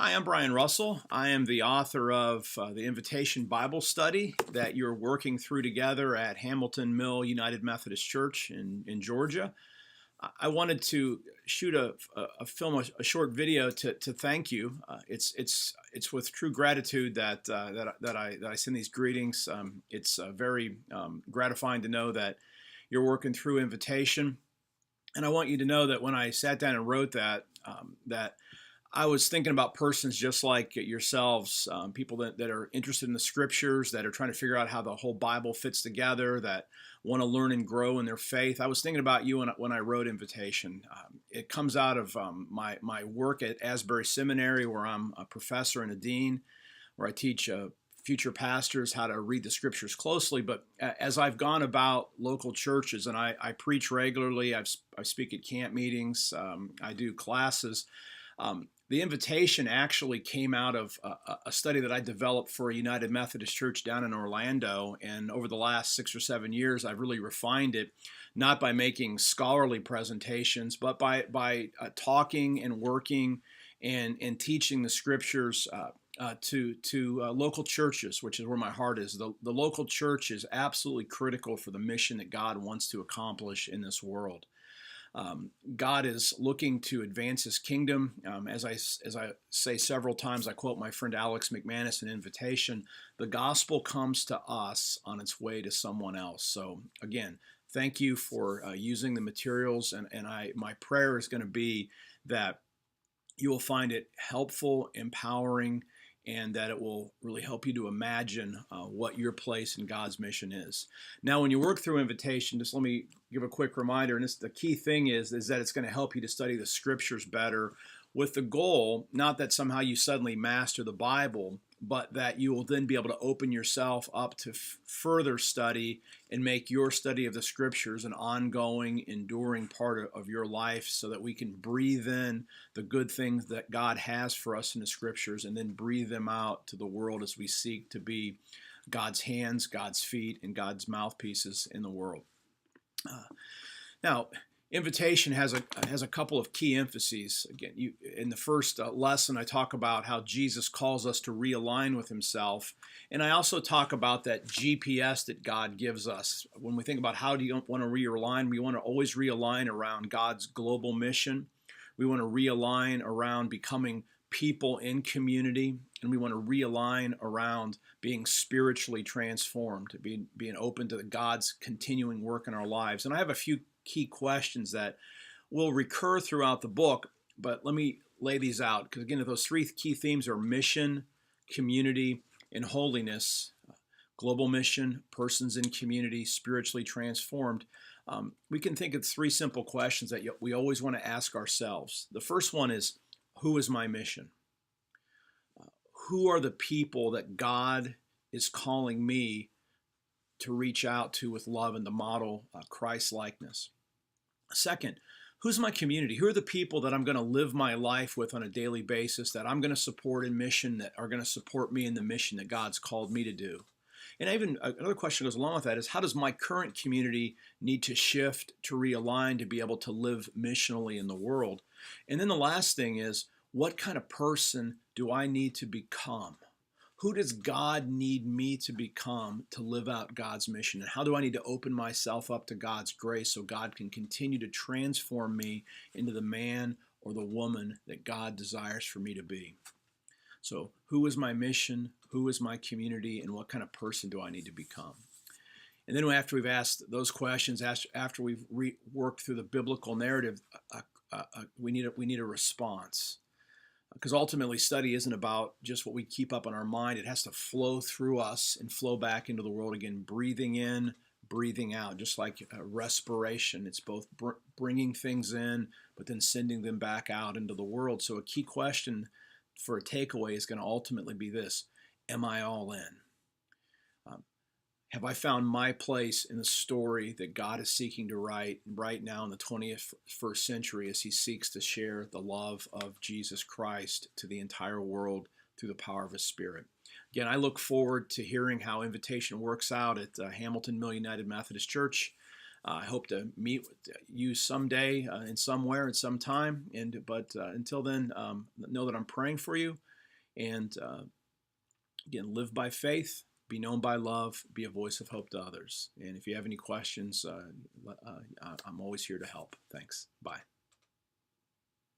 Hi, I'm Brian Russell. I am the author of the Invitation Bible Study that you're working through together at Hamilton Mill United Methodist Church in Georgia. I wanted to shoot a film, a short video to thank you. It's with true gratitude that I send these greetings. It's very gratifying to know that you're working through Invitation, and I want you to know that when I sat down and wrote that I was thinking about persons just like yourselves, people that are interested in the scriptures, that are trying to figure out how the whole Bible fits together, that want to learn and grow in their faith. I was thinking about you when I wrote Invitation. It comes out of my work at Asbury Seminary, where I'm a professor and a dean, where I teach future pastors how to read the scriptures closely. But as I've gone about local churches, and I preach regularly, I speak at camp meetings, I do classes. The invitation actually came out of a study that I developed for a United Methodist Church down in Orlando. And over the last 6 or 7 years, I've really refined it, not by making scholarly presentations, but by talking and working and teaching the scriptures to local churches, which is where my heart is. The local church is absolutely critical for the mission that God wants to accomplish in this world. God is looking to advance His kingdom. As I say several times, I quote my friend Alex McManus in Invitation, the gospel comes to us on its way to someone else. So again, thank you for using the materials, and my prayer is going to be that you will find it helpful, empowering, and that it will really help you to imagine what your place in God's mission is. Now, when you work through Invitation, just let me give a quick reminder, and the key thing is that it's going to help you to study the scriptures better, with the goal, not that somehow you suddenly master the Bible, but that you will then be able to open yourself up to further study and make your study of the scriptures an ongoing, enduring part of your life, so that we can breathe in the good things that God has for us in the scriptures and then breathe them out to the world as we seek to be God's hands, God's feet, and God's mouthpieces in the world. Now, Invitation has a couple of key emphases. Again, in the first lesson, I talk about how Jesus calls us to realign with Himself, and I also talk about that GPS that God gives us. When we think about how do you want to realign, we want to always realign around God's global mission. We want to realign around becoming people in community, and we want to realign around being spiritually transformed, being open to God's continuing work in our lives. And I have a few key questions that will recur throughout the book, but let me lay these out, because again, those three key themes are mission, community, and holiness. Global mission, persons in community, spiritually transformed. We can think of three simple questions that we always want to ask ourselves. The first one is, who is my mission? Who are the people that God is calling me to reach out to with love and to model Christ-likeness? Second, who's my community? Who are the people that I'm going to live my life with on a daily basis, that I'm going to support in mission, that are going to support me in the mission that God's called me to do? And even another question goes along with that is, how does my current community need to shift, to realign, to be able to live missionally in the world? And then the last thing is, what kind of person do I need to become? Who does God need me to become to live out God's mission? And how do I need to open myself up to God's grace so God can continue to transform me into the man or the woman that God desires for me to be? So, who is my mission? Who is my community? And what kind of person do I need to become? And then after we've asked those questions, after we've worked through the biblical narrative, we need a response. Because ultimately, study isn't about just what we keep up in our mind. It has to flow through us and flow back into the world again, breathing in, breathing out, just like respiration. It's both bringing things in, but then sending them back out into the world. So a key question for a takeaway is going to ultimately be this: am I all in? Have I found my place in the story that God is seeking to write right now in the 21st century, as He seeks to share the love of Jesus Christ to the entire world through the power of His Spirit? Again, I look forward to hearing how Invitation works out at Hamilton Mill United Methodist Church. I hope to meet with you someday in somewhere at some time. But until then, know that I'm praying for you. And again, live by faith, be known by love, be a voice of hope to others. And if you have any questions, I'm always here to help. Thanks. Bye.